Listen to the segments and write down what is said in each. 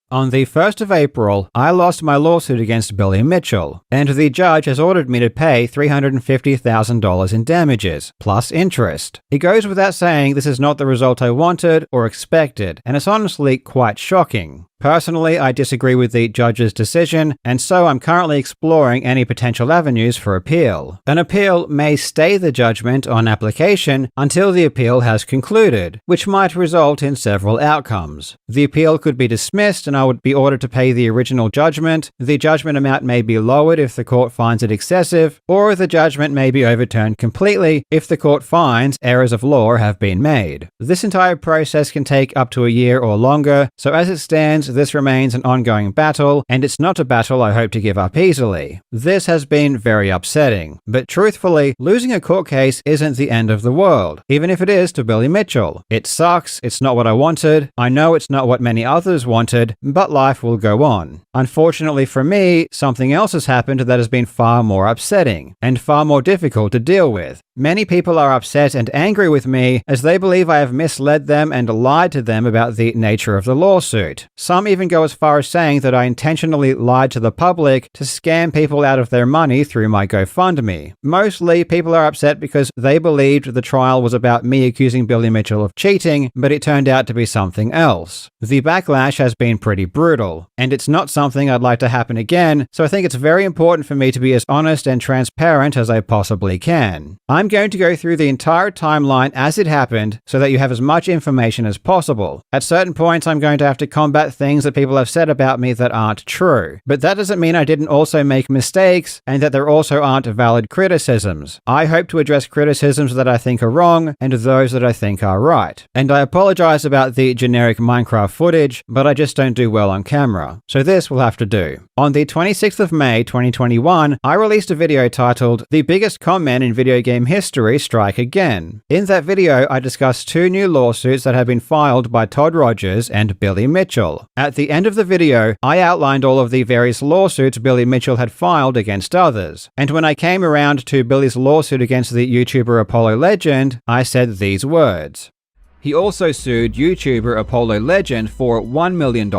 On the 1st of April, I lost my lawsuit against Billy Mitchell, and the judge has ordered me to pay $350,000 in damages, plus interest. It goes without saying this is not the result I wanted or expected, and it's honestly quite shocking. Personally, I disagree with the judge's decision, and so I'm currently exploring any potential avenues for appeal. An appeal may stay the judgment on application until the appeal has concluded, which might result in several outcomes. The appeal could be dismissed and I would be ordered to pay the original judgment. The judgment amount may be lowered if the court finds it excessive, or the judgment may be overturned completely if the court finds errors of law have been made. This entire process can take up to a year or longer, so as it stands, this remains an ongoing battle, and it's not a battle I hope to give up easily. This has been very upsetting, but truthfully, losing a court case isn't the end of the world, even if it is to Billy Mitchell. It sucks, it's not what I wanted, I know it's not what many others wanted, but life will go on. Unfortunately for me, something else has happened that has been far more upsetting, and far more difficult to deal with. Many people are upset and angry with me as they believe I have misled them and lied to them about the nature of the lawsuit. Some even go as far as saying that I intentionally lied to the public to scam people out of their money through my GoFundMe. Mostly, people are upset because they believed the trial was about me accusing Billy Mitchell of cheating, but it turned out to be something else. The backlash has been pretty brutal, and it's not something I'd like to happen again, so I think it's very important for me to be as honest and transparent as I possibly can. I'm going to go through the entire timeline as it happened so that you have as much information as possible. At certain points, I'm going to have to combat things that people have said about me that aren't true. But that doesn't mean I didn't also make mistakes and that there also aren't valid criticisms. I hope to address criticisms that I think are wrong and those that I think are right. And I apologize about the generic Minecraft footage, but I just don't do well on camera. So this will have to do. On the 26th of May 2021, I released a video titled "The Biggest Con-Men in Video Game History Strike Again." In that video, I discussed two new lawsuits that have been filed by Todd Rogers and Billy Mitchell. At the end of the video, I outlined all of the various lawsuits Billy Mitchell had filed against others. And when I came around to Billy's lawsuit against the YouTuber Apollo Legend, I said these words. He also sued YouTuber Apollo Legend for $1 million.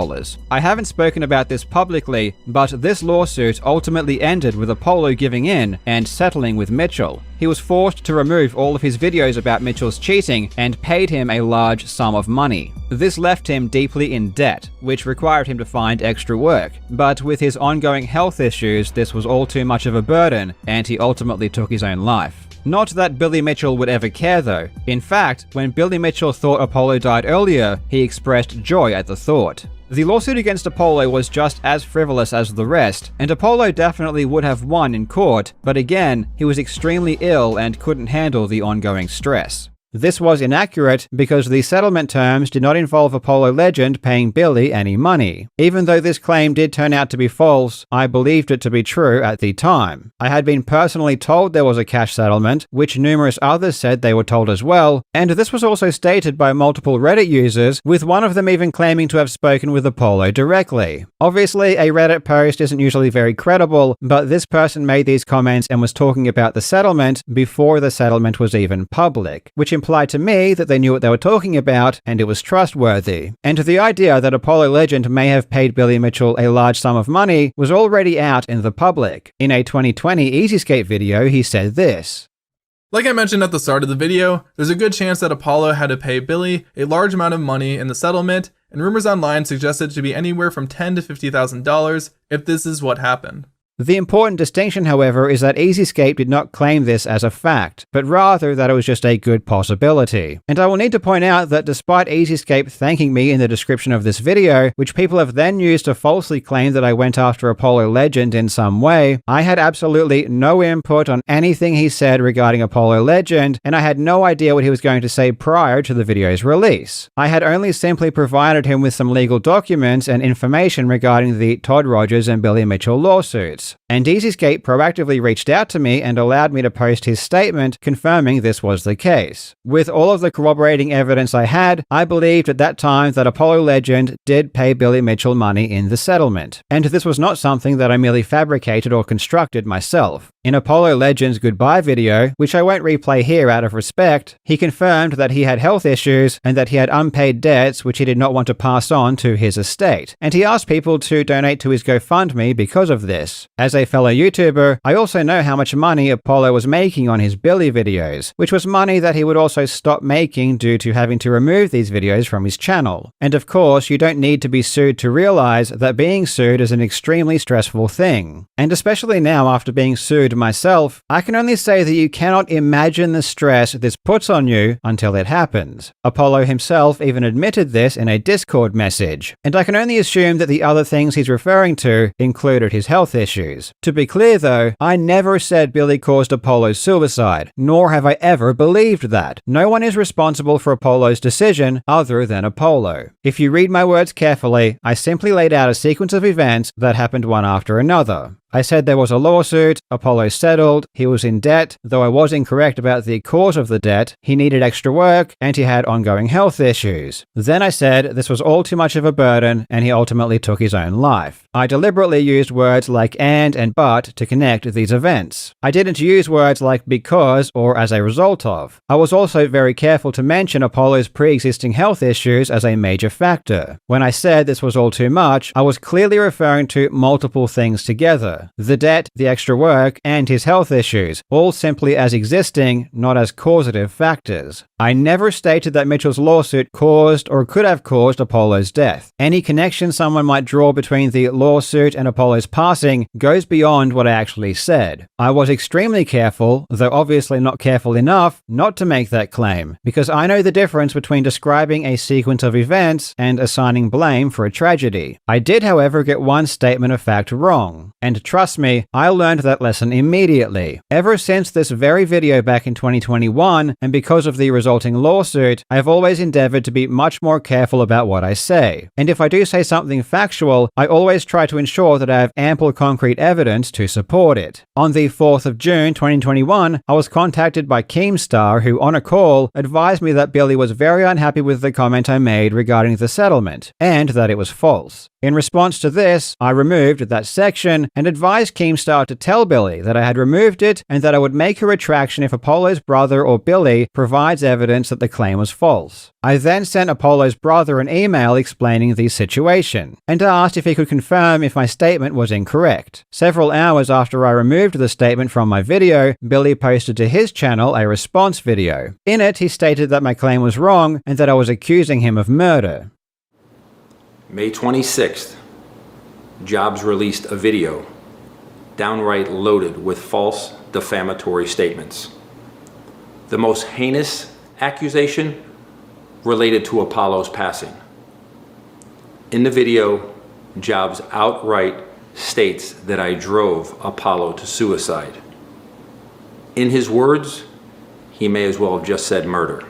I haven't spoken about this publicly, but this lawsuit ultimately ended with Apollo giving in and settling with Mitchell. He was forced to remove all of his videos about Mitchell's cheating and paid him a large sum of money. This left him deeply in debt, which required him to find extra work. But with his ongoing health issues, this was all too much of a burden, and he ultimately took his own life. Not that Billy Mitchell would ever care though. In fact, when Billy Mitchell thought Apollo died earlier, he expressed joy at the thought. The lawsuit against Apollo was just as frivolous as the rest, and Apollo definitely would have won in court, but again, he was extremely ill and couldn't handle the ongoing stress. This was inaccurate because the settlement terms did not involve Apollo Legend paying Billy any money. Even though this claim did turn out to be false, I believed it to be true at the time. I had been personally told there was a cash settlement, which numerous others said they were told as well, and this was also stated by multiple Reddit users, with one of them even claiming to have spoken with Apollo directly. Obviously, a Reddit post isn't usually very credible, but this person made these comments and was talking about the settlement before the settlement was even public, which implied to me that they knew what they were talking about and it was trustworthy. And the idea that Apollo Legend may have paid Billy Mitchell a large sum of money was already out in the public. In a 2020 EasyScape video, he said this. Like I mentioned at the start of the video, there's a good chance that Apollo had to pay Billy a large amount of money in the settlement, and rumors online suggested it to be anywhere from $10,000 to $50,000 if this is what happened. The important distinction, however, is that EasyScape did not claim this as a fact, but rather that it was just a good possibility. And I will need to point out that despite EasyScape thanking me in the description of this video, which people have then used to falsely claim that I went after Apollo Legend in some way, I had absolutely no input on anything he said regarding Apollo Legend, and I had no idea what he was going to say prior to the video's release. I had only simply provided him with some legal documents and information regarding the Todd Rogers and Billy Mitchell lawsuits. this. And EasyScape proactively reached out to me and allowed me to post his statement confirming this was the case. With all of the corroborating evidence I had, I believed at that time that Apollo Legend did pay Billy Mitchell money in the settlement. And this was not something that I merely fabricated or constructed myself. In Apollo Legend's goodbye video, which I won't replay here out of respect, he confirmed that he had health issues and that he had unpaid debts which he did not want to pass on to his estate. And he asked people to donate to his GoFundMe because of this. As a fellow YouTuber, I also know how much money Apollo was making on his Billy videos, which was money that he would also stop making due to having to remove these videos from his channel. And of course, you don't need to be sued to realize that being sued is an extremely stressful thing. And especially now after being sued myself, I can only say that you cannot imagine the stress this puts on you until it happens. Apollo himself even admitted this in a Discord message, and I can only assume that the other things he's referring to included his health issues. To be clear though, I never said Billy caused Apollo's suicide, nor have I ever believed that. No one is responsible for Apollo's decision other than Apollo. If you read my words carefully, I simply laid out a sequence of events that happened one after another. I said there was a lawsuit, Apollo settled, he was in debt, though I was incorrect about the cause of the debt, he needed extra work, and he had ongoing health issues. Then I said this was all too much of a burden, and he ultimately took his own life. I deliberately used words like and but to connect these events. I didn't use words like because or as a result of. I was also very careful to mention Apollo's pre-existing health issues as a major factor. When I said this was all too much, I was clearly referring to multiple things together. The debt, the extra work, and his health issues, all simply as existing, not as causative factors. I never stated that Mitchell's lawsuit caused or could have caused Apollo's death. Any connection someone might draw between the lawsuit and Apollo's passing goes beyond what I actually said. I was extremely careful, though obviously not careful enough, not to make that claim, because I know the difference between describing a sequence of events and assigning blame for a tragedy. I did, however, get one statement of fact wrong, and trust me, I learned that lesson immediately. Ever since this very video back in 2021, and because of the resulting lawsuit, I have always endeavored to be much more careful about what I say. And if I do say something factual, I always try to ensure that I have ample concrete evidence to support it. On the 4th of June 2021, I was contacted by Keemstar, who on a call advised me that Billy was very unhappy with the comment I made regarding the settlement, and that it was false. In response to this, I removed that section and advised Keemstar to tell Billy that I had removed it and that I would make a retraction if Apollo's brother or Billy provides evidence that the claim was false. I then sent Apollo's brother an email explaining the situation, and asked if he could confirm if my statement was incorrect. Several hours after I removed the statement from my video, Billy posted to his channel a response video. In it, he stated that my claim was wrong and that I was accusing him of murder. May 26th, Jobs released a video downright loaded with false defamatory statements. The most heinous accusation related to Apollo's passing. In the video, Jobs outright states that I drove Apollo to suicide. In his words, he may as well have just said murder.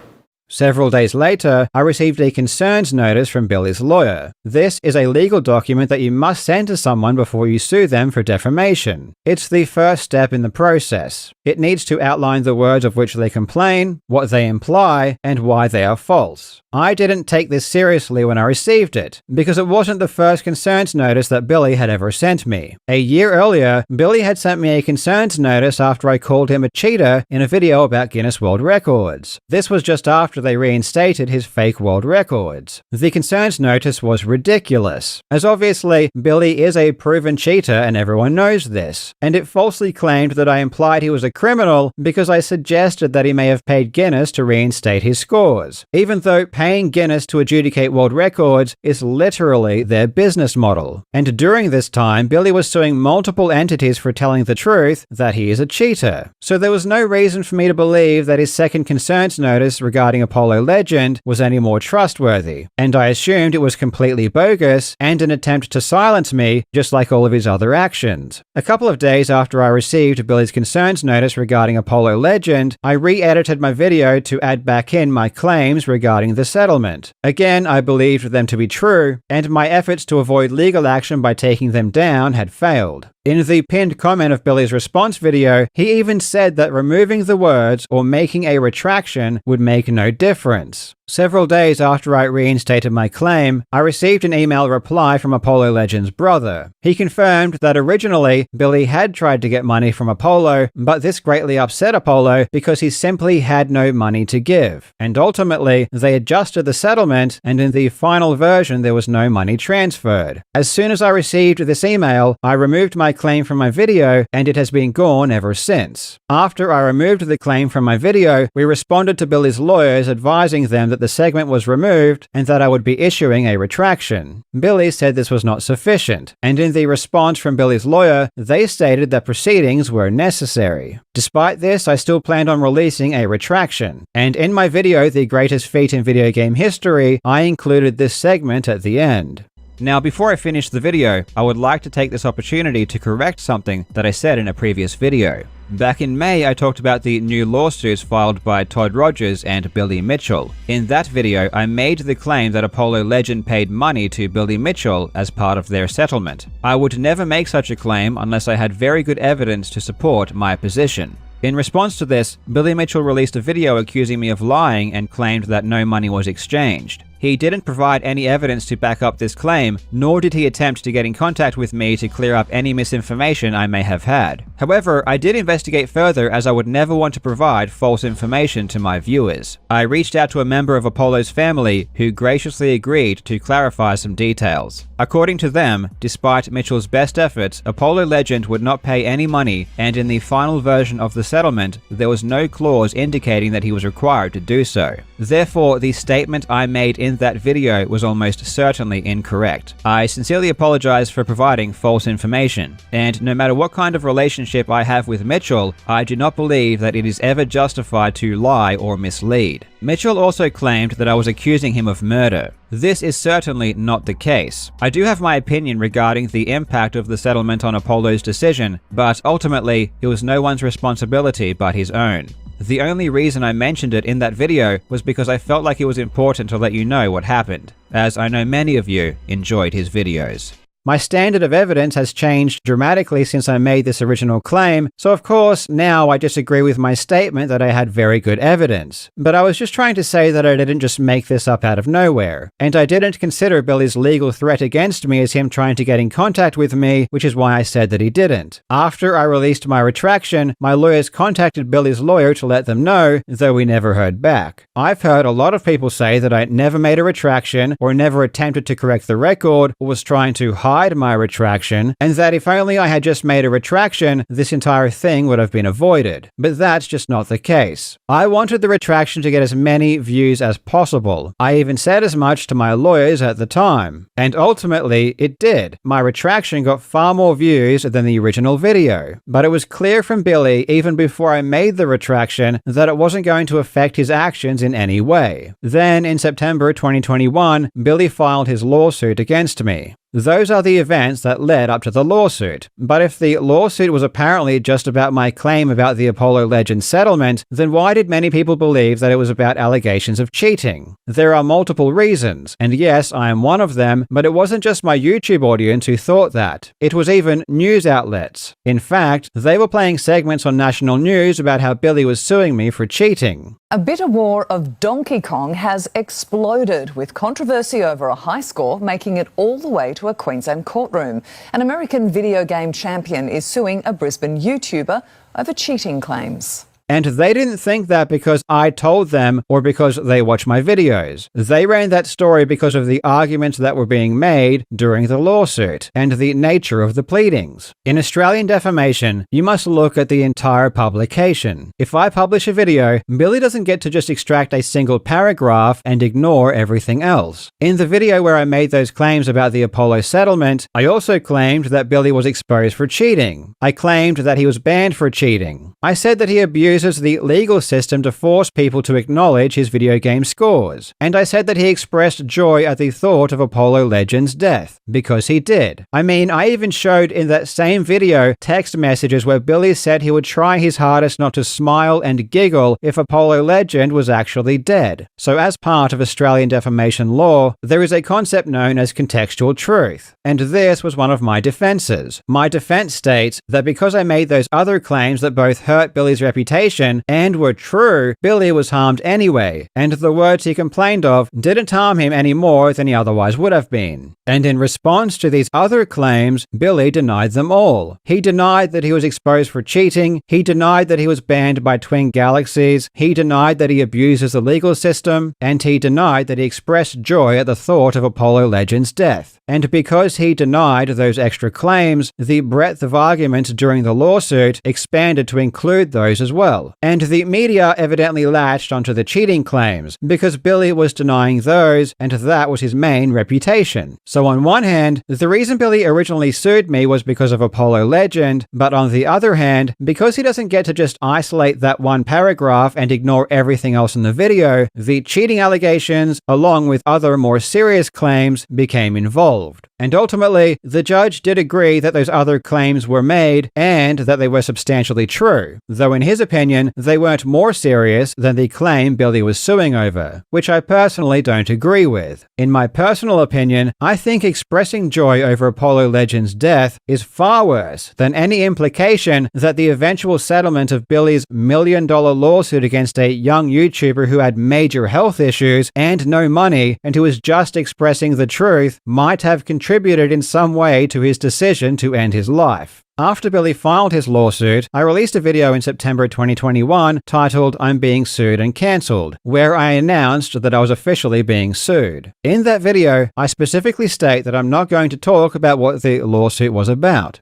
Several days later, I received a concerns notice from Billy's lawyer. This is a legal document that you must send to someone before you sue them for defamation. It's the first step in the process. It needs to outline the words of which they complain, what they imply, and why they are false. I didn't take this seriously when I received it, because it wasn't the first concerns notice that Billy had ever sent me. A year earlier, Billy had sent me a concerns notice after I called him a cheater in a video about Guinness World Records. This was just after they reinstated his fake world records. The concerns notice was ridiculous, as obviously Billy is a proven cheater and everyone knows this, and it falsely claimed that I implied he was a criminal because I suggested that he may have paid Guinness to reinstate his scores, even though paying Guinness to adjudicate world records is literally their business model. And during this time, Billy was suing multiple entities for telling the truth that he is a cheater. So there was no reason for me to believe that his second concerns notice regarding Apollo legend was any more trustworthy, and I assumed it was completely bogus and an attempt to silence me, just like all of his other actions. A couple of days after I received Billy's concerns notice regarding Apollo legend, I re-edited my video to add back in my claims regarding the settlement. Again, I believed them to be true, and my efforts to avoid legal action by taking them down had failed. In the pinned comment of Billy's response video, he even said that removing the words or making a retraction would make no difference. Several days after I reinstated my claim, I received an email reply from Apollo Legend's brother. He confirmed that originally Billy had tried to get money from Apollo, but this greatly upset Apollo because he simply had no money to give. And ultimately, they adjusted the settlement, and in the final version there was no money transferred. As soon as I received this email, I removed my claim from my video, and it has been gone ever since. After I removed the claim from my video, we responded to Billy's lawyers advising them that the segment was removed and that I would be issuing a retraction. Billy said this was not sufficient, and in the response from Billy's lawyer, they stated that proceedings were necessary. Despite this, I still planned on releasing a retraction, and in my video, The Greatest Feat in Video Game History, I included this segment at the end. Now, before I finish the video, I would like to take this opportunity to correct something that I said in a previous video. Back in May, I talked about the new lawsuits filed by Todd Rogers and Billy Mitchell. In that video, I made the claim that Apollo Legend paid money to Billy Mitchell as part of their settlement. I would never make such a claim unless I had very good evidence to support my position. In response to this, Billy Mitchell released a video accusing me of lying and claimed that no money was exchanged. He didn't provide any evidence to back up this claim, nor did he attempt to get in contact with me to clear up any misinformation I may have had. However, I did investigate further as I would never want to provide false information to my viewers. I reached out to a member of Apollo's family who graciously agreed to clarify some details. According to them, despite Mitchell's best efforts, Apollo Legend would not pay any money, and in the final version of the settlement, there was no clause indicating that he was required to do so. Therefore, the statement I made in that video was almost certainly incorrect. I sincerely apologize for providing false information, and no matter what kind of relationship I have with Mitchell, I do not believe that it is ever justified to lie or mislead. Mitchell also claimed that I was accusing him of murder. This is certainly not the case. I do have my opinion regarding the impact of the settlement on Apollo's decision, but ultimately, it was no one's responsibility but his own. The only reason I mentioned it in that video was because I felt like it was important to let you know what happened, as I know many of you enjoyed his videos. My standard of evidence has changed dramatically since I made this original claim, so of course, now I disagree with my statement that I had very good evidence. But I was just trying to say that I didn't just make this up out of nowhere, and I didn't consider Billy's legal threat against me as him trying to get in contact with me, which is why I said that he didn't. After I released my retraction, my lawyers contacted Billy's lawyer to let them know, though we never heard back. I've heard a lot of people say that I never made a retraction, or never attempted to correct the record, or was trying to hide my retraction, and that if only I had just made a retraction, this entire thing would have been avoided. But that's just not the case. I wanted the retraction to get as many views as possible. I even said as much to my lawyers at the time. And ultimately, it did. My retraction got far more views than the original video. But it was clear from Billy, even before I made the retraction, that it wasn't going to affect his actions in any way. Then, in September 2021, Billy filed his lawsuit against me. Those are the events that led up to the lawsuit. But if the lawsuit was apparently just about my claim about the Apollo Legend settlement, then why did many people believe that it was about allegations of cheating? There are multiple reasons, and yes, I am one of them, but it wasn't just my YouTube audience who thought that. It was even news outlets. In fact, they were playing segments on national news about how Billy was suing me for cheating. A bitter war of Donkey Kong has exploded, with controversy over a high score making it all the way to a Queensland courtroom. An American video game champion is suing a Brisbane YouTuber over cheating claims. And they didn't think that because I told them or because they watch my videos. They ran that story because of the arguments that were being made during the lawsuit and the nature of the pleadings. In Australian defamation, you must look at the entire publication. If I publish a video, Billy doesn't get to just extract a single paragraph and ignore everything else. In the video where I made those claims about the Apollo settlement, I also claimed that Billy was exposed for cheating. I claimed that he was banned for cheating. I said that he abused uses the legal system to force people to acknowledge his video game scores. And I said that he expressed joy at the thought of Apollo Legends' death, because he did. I mean, I even showed in that same video text messages where Billy said he would try his hardest not to smile and giggle if Apollo Legend was actually dead. So as part of Australian defamation law, there is a concept known as contextual truth. And this was one of my defenses. My defense states that because I made those other claims that both hurt Billy's reputation and were true, Billy was harmed anyway, and the words he complained of didn't harm him any more than he otherwise would have been. And in response to these other claims, Billy denied them all. He denied that he was exposed for cheating, he denied that he was banned by Twin Galaxies, he denied that he abuses the legal system, and he denied that he expressed joy at the thought of Apollo Legends' death. And because he denied those extra claims, the breadth of argument during the lawsuit expanded to include those as well. And the media evidently latched onto the cheating claims, because Billy was denying those, and that was his main reputation. So on one hand, the reason Billy originally sued me was because of Apollo Legend, but on the other hand, because he doesn't get to just isolate that one paragraph and ignore everything else in the video, the cheating allegations, along with other more serious claims, became involved. And ultimately, the judge did agree that those other claims were made and that they were substantially true, though in his opinion, they weren't more serious than the claim Billy was suing over, which I personally don't agree with. In my personal opinion, I think expressing joy over Apollo Legends' death is far worse than any implication that the eventual settlement of Billy's $1 million lawsuit against a young YouTuber who had major health issues and no money and who was just expressing the truth might have contributed in some way to his decision to end his life. After Billy filed his lawsuit, I released a video in September 2021 titled "I'm Being Sued and Cancelled," where I announced that I was officially being sued. In that video, I specifically state that I'm not going to talk about what the lawsuit was about.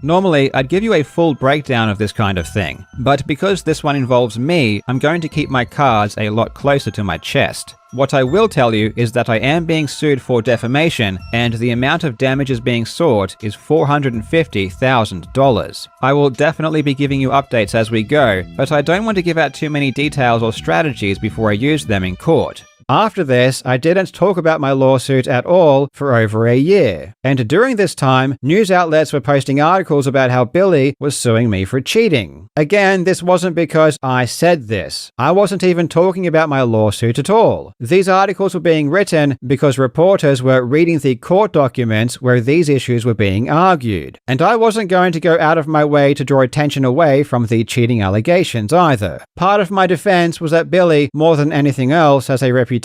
Normally, I'd give you a full breakdown of this kind of thing, but because this one involves me, I'm going to keep my cards a lot closer to my chest. What I will tell you is that I am being sued for defamation, and the amount of damages being sought is $450,000. I will definitely be giving you updates as we go, but I don't want to give out too many details or strategies before I use them in court. After this, I didn't talk about my lawsuit at all for over a year. And during this time, news outlets were posting articles about how Billy was suing me for cheating. Again, this wasn't because I said this. I wasn't even talking about my lawsuit at all. These articles were being written because reporters were reading the court documents where these issues were being argued. And I wasn't going to go out of my way to draw attention away from the cheating allegations either. Part of my defense was that Billy, more than anything else, has a reputation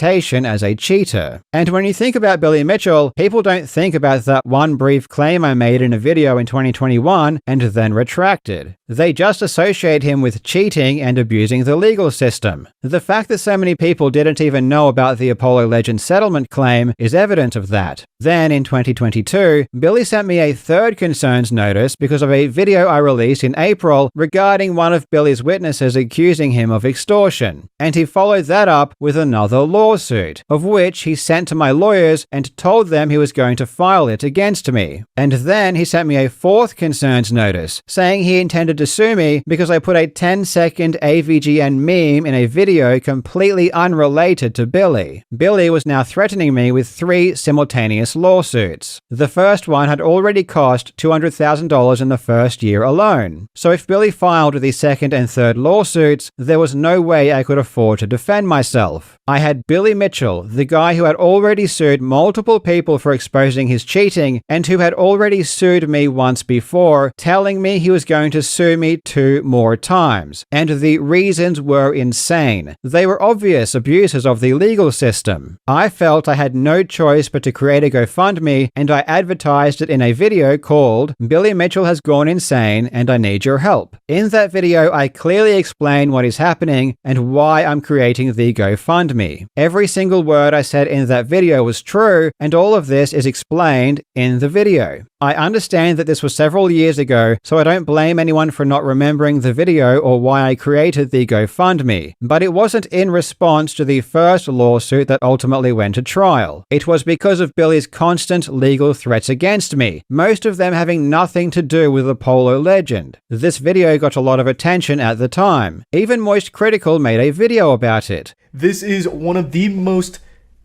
as a cheater. And when you think about Billy Mitchell, people don't think about that one brief claim I made in a video in 2021 and then retracted. They just associate him with cheating and abusing the legal system. The fact that so many people didn't even know about the Apollo Legends settlement claim is evidence of that. Then in 2022, Billy sent me a third concerns notice because of a video I released in April regarding one of Billy's witnesses accusing him of extortion. And he followed that up with another lawsuit, of which he sent to my lawyers and told them he was going to file it against me. And then he sent me a fourth concerns notice, saying he intended to sue me because I put a 10-second AVGN meme in a video completely unrelated to Billy. Billy was now threatening me with 3 simultaneous lawsuits. The first one had already cost $200,000 in the first year alone. So if Billy filed the second and third lawsuits, there was no way I could afford to defend myself. I had Billy Mitchell, the guy who had already sued multiple people for exposing his cheating and who had already sued me once before, telling me he was going to sue me 2 more times. And the reasons were insane. They were obvious abuses of the legal system. I felt I had no choice but to create a GoFundMe, and I advertised it in a video called "Billy Mitchell Has Gone Insane and I Need Your Help." In that video, I clearly explain what is happening and why I'm creating the GoFundMe. Every single word I said in that video was true, and all of this is explained in the video. I understand that this was several years ago, so I don't blame anyone for not remembering the video or why I created the GoFundMe, but it wasn't in response to the first lawsuit that ultimately went to trial. It was because of Billy's constant legal threats against me, most of them having nothing to do with the polo legend. This video got a lot of attention at the time. Even Moist Critical made a video about it. This is one of the most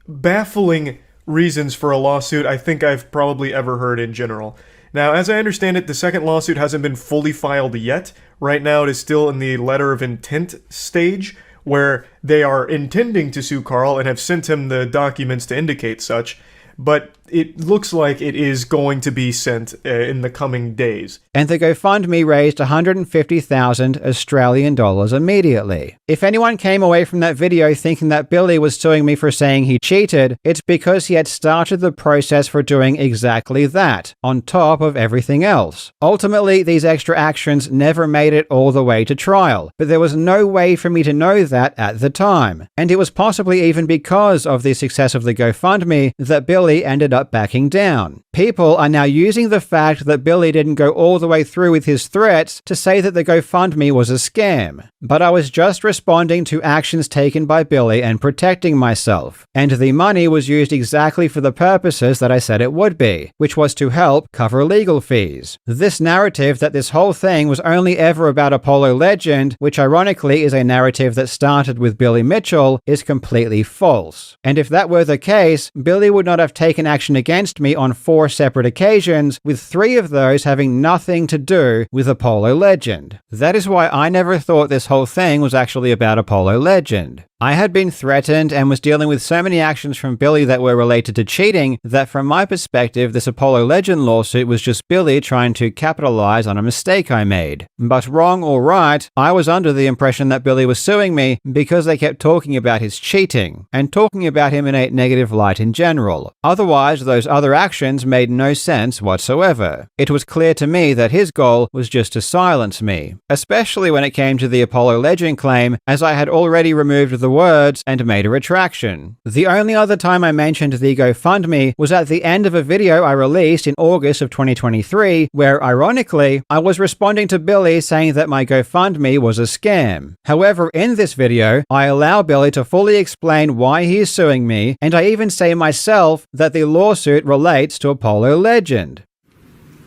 baffling reasons for a lawsuit I think I've probably ever heard in general. Now, as I understand it, the second lawsuit hasn't been fully filed yet. Right now, it is still in the letter of intent stage, where they are intending to sue Karl and have sent him the documents to indicate such, but it looks like it is going to be sent in the coming days. And the GoFundMe raised 150,000 Australian dollars immediately. If anyone came away from that video thinking that Billy was suing me for saying he cheated, it's because he had started the process for doing exactly that, on top of everything else. Ultimately, these extra actions never made it all the way to trial, but there was no way for me to know that at the time. And it was possibly even because of the success of the GoFundMe that Billy ended up backing down. People are now using the fact that Billy didn't go all the way through with his threats to say that the GoFundMe was a scam. But I was just responding to actions taken by Billy and protecting myself. And the money was used exactly for the purposes that I said it would be, which was to help cover legal fees. This narrative that this whole thing was only ever about a polo legend, which ironically is a narrative that started with Billy Mitchell, is completely false. And if that were the case, Billy would not have taken action against me on 4 separate occasions, with 3 of those having nothing to do with a polo legend. That is why I never thought this whole thing was actually about a polo legend. I had been threatened and was dealing with so many actions from Billy that were related to cheating that from my perspective this Apollo Legend lawsuit was just Billy trying to capitalize on a mistake I made. But wrong or right, I was under the impression that Billy was suing me because they kept talking about his cheating, and talking about him in a negative light in general. Otherwise, those other actions made no sense whatsoever. It was clear to me that his goal was just to silence me, especially when it came to the Apollo Legend claim, as I had already removed the words and made a retraction. The only other time I mentioned the GoFundMe was at the end of a video I released in August of 2023, where ironically, I was responding to Billy saying that my GoFundMe was a scam. However, in this video, I allow Billy to fully explain why he is suing me, and I even say myself that the lawsuit relates to Apollo Legend.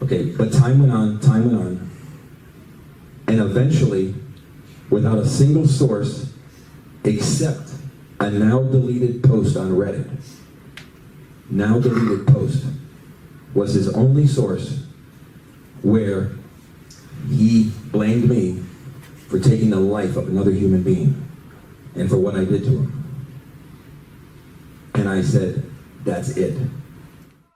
Okay, but time went on, and eventually, without a single source, except a now deleted post on Reddit. Now deleted post was his only source where he blamed me for taking the life of another human being and for what I did to him. And I said, that's it.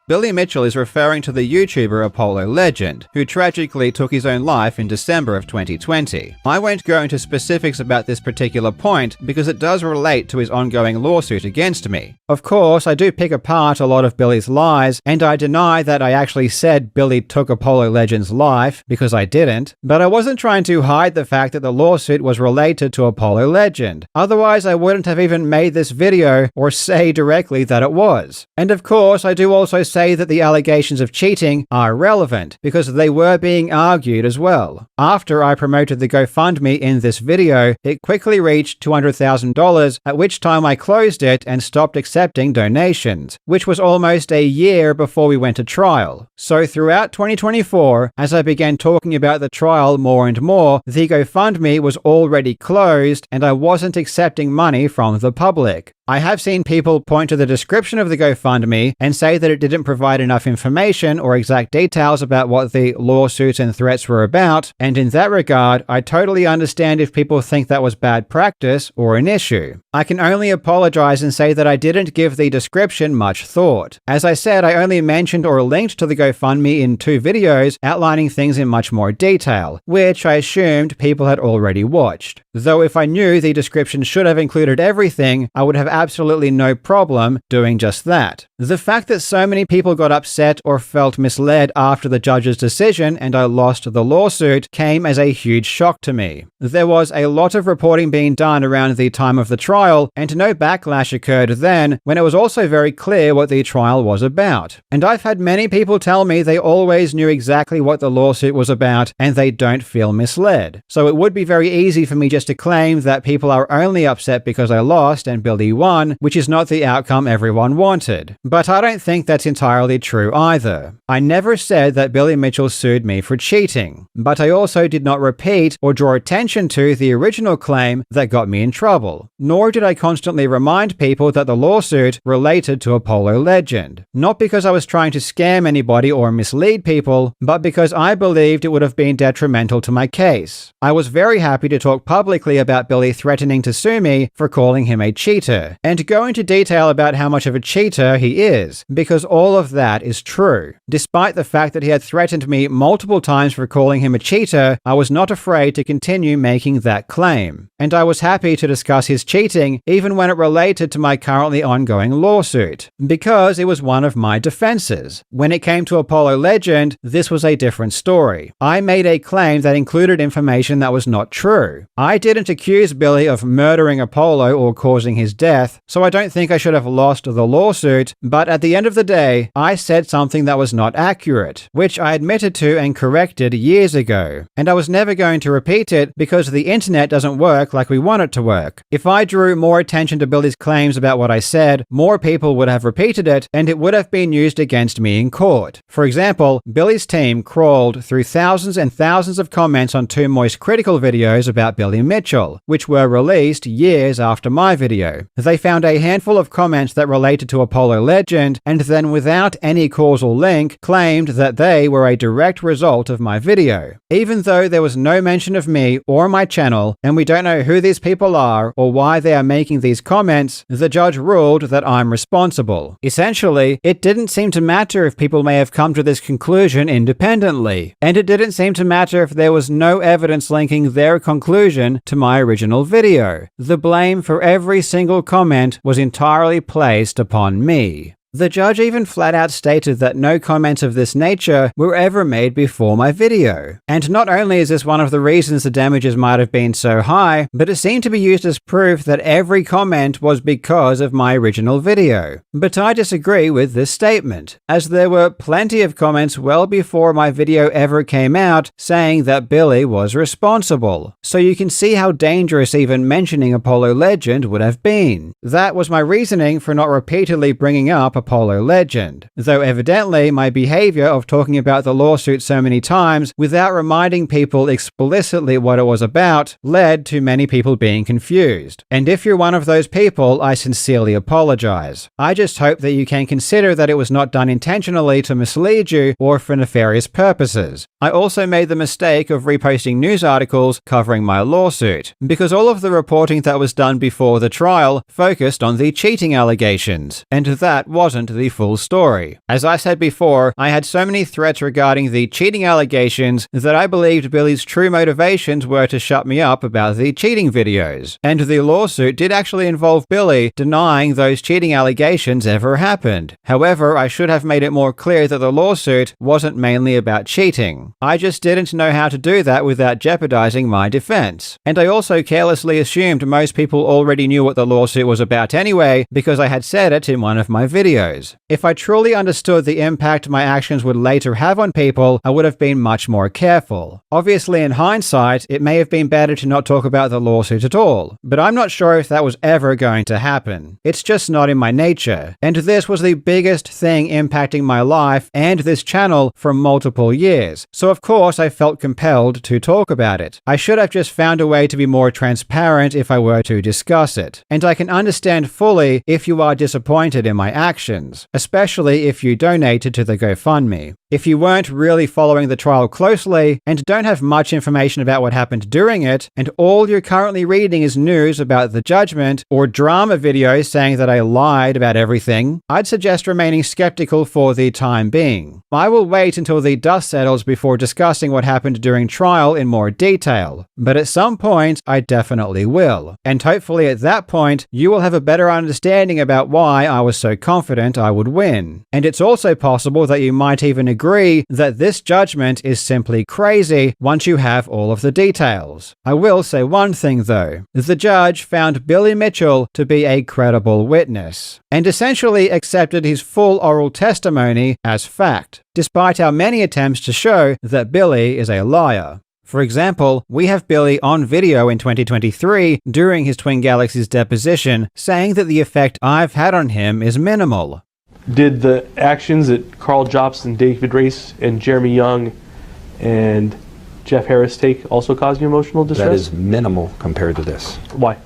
Billy Mitchell is referring to the YouTuber Apollo Legend, who tragically took his own life in December of 2020. I won't go into specifics about this particular point because it does relate to his ongoing lawsuit against me. Of course, I do pick apart a lot of Billy's lies, and I deny that I actually said Billy took Apollo Legend's life, because I didn't, but I wasn't trying to hide the fact that the lawsuit was related to Apollo Legend. Otherwise, I wouldn't have even made this video or say directly that it was. And of course, I do also say that the allegations of cheating are relevant because they were being argued as well. After I promoted the GoFundMe in this video, it quickly reached $200,000, at which time I closed it and stopped accepting donations, which was almost a year before we went to trial. So throughout 2024, as I began talking about the trial more and more, the GoFundMe was already closed and I wasn't accepting money from the public. I have seen people point to the description of the GoFundMe and say that it didn't provide enough information or exact details about what the lawsuits and threats were about, and in that regard, I totally understand if people think that was bad practice or an issue. I can only apologize and say that I didn't give the description much thought. As I said, I only mentioned or linked to the GoFundMe in 2 videos outlining things in much more detail, which I assumed people had already watched. Though if I knew the description should have included everything, I would have absolutely no problem doing just that. The fact that so many people got upset or felt misled after the judge's decision and I lost the lawsuit came as a huge shock to me. There was a lot of reporting being done around the time of the trial, and no backlash occurred then, when it was also very clear what the trial was about. And I've had many people tell me they always knew exactly what the lawsuit was about and they don't feel misled. So it would be very easy for me just to claim that people are only upset because I lost and Billy won, which is not the outcome everyone wanted. But I don't think that's entirely true either. I never said that Billy Mitchell sued me for cheating, but I also did not repeat or draw attention to the original claim that got me in trouble. Nor did I constantly remind people that the lawsuit related to Apollo Legend. Not because I was trying to scam anybody or mislead people, but because I believed it would have been detrimental to my case. I was very happy to talk publicly about Billy threatening to sue me for calling him a cheater, and go into detail about how much of a cheater he is, because all of that is true. Despite the fact that he had threatened me multiple times for calling him a cheater, I was not afraid to continue making that claim. And I was happy to discuss his cheating even when it related to my currently ongoing lawsuit, because it was one of my defenses. When it came to Apollo Legend, this was a different story. I made a claim that included information that was not true. I didn't accuse Billy of murdering Apollo or causing his death, so I don't think I should have lost the lawsuit, but at the end of the day, I said something that was not accurate, which I admitted to and corrected years ago. And I was never going to repeat it because the internet doesn't work like we want it to work. If I drew more attention to Billy's claims about what I said, more people would have repeated it, and it would have been used against me in court. For example, Billy's team crawled through thousands and thousands of comments on Too Moist critical videos about Billy Mitchell, which were released years after my video. They found a handful of comments that related to Apollo Legend, and then without any causal link, claimed that they were a direct result of my video. Even though there was no mention of me or my channel, and we don't know who these people are or why they are making these comments, the judge ruled that I'm responsible. Essentially, it didn't seem to matter if people may have come to this conclusion independently, and it didn't seem to matter if there was no evidence linking their conclusion to my original video. The blame for every single comment was entirely placed upon me. The judge even flat out stated that no comments of this nature were ever made before my video. And not only is this one of the reasons the damages might have been so high, but it seemed to be used as proof that every comment was because of my original video. But I disagree with this statement, as there were plenty of comments well before my video ever came out saying that Billy was responsible. So you can see how dangerous even mentioning Apollo Legend would have been. That was my reasoning for not repeatedly bringing up Apollo Legend, though evidently my behavior of talking about the lawsuit so many times without reminding people explicitly what it was about led to many people being confused. And if you're one of those people, I sincerely apologize. I just hope that you can consider that it was not done intentionally to mislead you or for nefarious purposes. I also made the mistake of reposting news articles covering my lawsuit, because all of the reporting that was done before the trial focused on the cheating allegations, and that wasn't the full story. As I said before, I had so many threats regarding the cheating allegations that I believed Billy's true motivations were to shut me up about the cheating videos. And the lawsuit did actually involve Billy denying those cheating allegations ever happened. However, I should have made it more clear that the lawsuit wasn't mainly about cheating. I just didn't know how to do that without jeopardizing my defense. And I also carelessly assumed most people already knew what the lawsuit was about anyway, because I had said it in one of my videos. If I truly understood the impact my actions would later have on people, I would have been much more careful. Obviously, in hindsight, it may have been better to not talk about the lawsuit at all, but I'm not sure if that was ever going to happen. It's just not in my nature. And this was the biggest thing impacting my life and this channel for multiple years, so of course I felt compelled to talk about it. I should have just found a way to be more transparent if I were to discuss it. And I can understand fully if you are disappointed in my actions, especially if you donated to the GoFundMe. If you weren't really following the trial closely and don't have much information about what happened during it, and all you're currently reading is news about the judgment or drama videos saying that I lied about everything, I'd suggest remaining skeptical for the time being. I will wait until the dust settles before discussing what happened during trial in more detail, but at some point I definitely will, and hopefully at that point you will have a better understanding about why I was so confident I would win. And it's also possible that you might even agree that this judgment is simply crazy once you have all of the details. I will say one thing though. The judge found Billy Mitchell to be a credible witness, and essentially accepted his full oral testimony as fact, despite our many attempts to show that Billy is a liar. For example, we have Billy on video in 2023 during his Twin Galaxies deposition saying that the effect I've had on him is minimal. Did the actions that Karl Jobst and David Race and Jeremy Young and Jeff Harris take also cause you emotional distress? That is minimal compared to this, Why?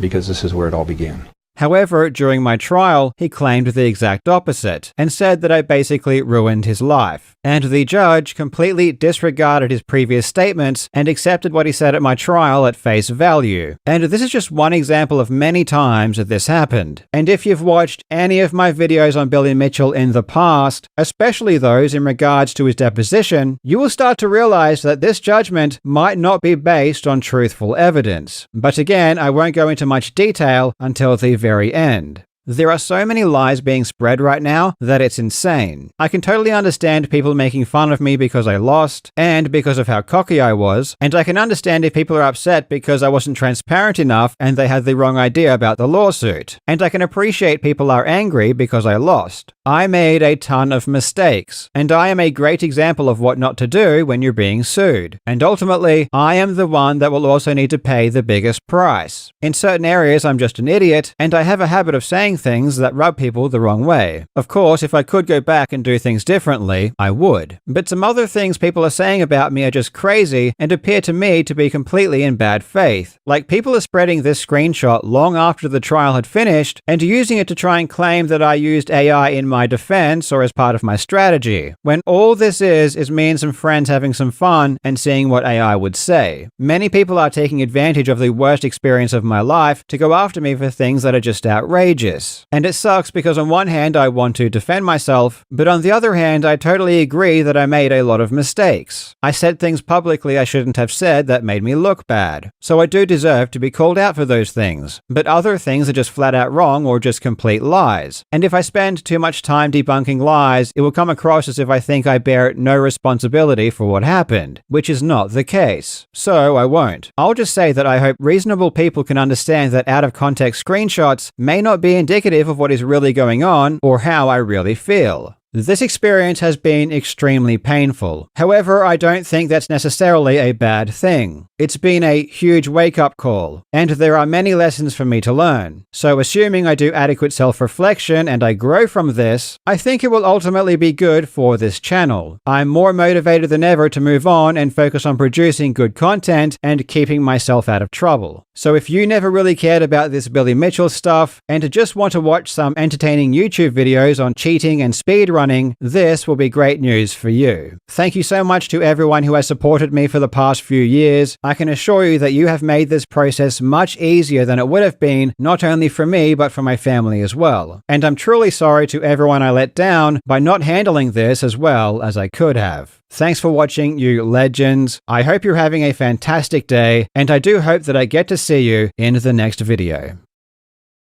because this is where it all began. However, during my trial, he claimed the exact opposite, and said that I basically ruined his life. And the judge completely disregarded his previous statements and accepted what he said at my trial at face value. And this is just one example of many times that this happened. And if you've watched any of my videos on Billy Mitchell in the past, especially those in regards to his deposition, you will start to realize that this judgment might not be based on truthful evidence. But again, I won't go into much detail until the very end. There are so many lies being spread right now that it's insane. I can totally understand people making fun of me because I lost, and because of how cocky I was, and I can understand if people are upset because I wasn't transparent enough and they had the wrong idea about the lawsuit. And I can appreciate people are angry because I lost. I made a ton of mistakes, and I am a great example of what not to do when you're being sued. And ultimately, I am the one that will also need to pay the biggest price. In certain areas, I'm just an idiot, and I have a habit of saying things that rub people the wrong way. Of course, if I could go back and do things differently, I would. But some other things people are saying about me are just crazy and appear to me to be completely in bad faith. Like, people are spreading this screenshot long after the trial had finished and using it to try and claim that I used AI in my defense or as part of my strategy, when all this is me and some friends having some fun and seeing what AI would say. Many people are taking advantage of the worst experience of my life to go after me for things that are just outrageous. And it sucks because on one hand I want to defend myself, but on the other hand I totally agree that I made a lot of mistakes. I said things publicly I shouldn't have said that made me look bad. So I do deserve to be called out for those things. But other things are just flat out wrong or just complete lies. And if I spend too much time debunking lies, it will come across as if I think I bear no responsibility for what happened, which is not the case. So I won't. I'll just say that I hope reasonable people can understand that out of context screenshots may not be indicative of what is really going on or how I really feel. This experience has been extremely painful. However, I don't think that's necessarily a bad thing. It's been a huge wake-up call, and there are many lessons for me to learn. So assuming I do adequate self-reflection and I grow from this, I think it will ultimately be good for this channel. I'm more motivated than ever to move on and focus on producing good content and keeping myself out of trouble. So if you never really cared about this Billy Mitchell stuff and just want to watch some entertaining YouTube videos on cheating and speedrunning, this will be great news for you. Thank you so much to everyone who has supported me for the past few years. I can assure you that you have made this process much easier than it would have been, not only for me, but for my family as well. And I'm truly sorry to everyone I let down by not handling this as well as I could have. Thanks for watching, you legends. I hope you're having a fantastic day, and I do hope that I get to see you in the next video.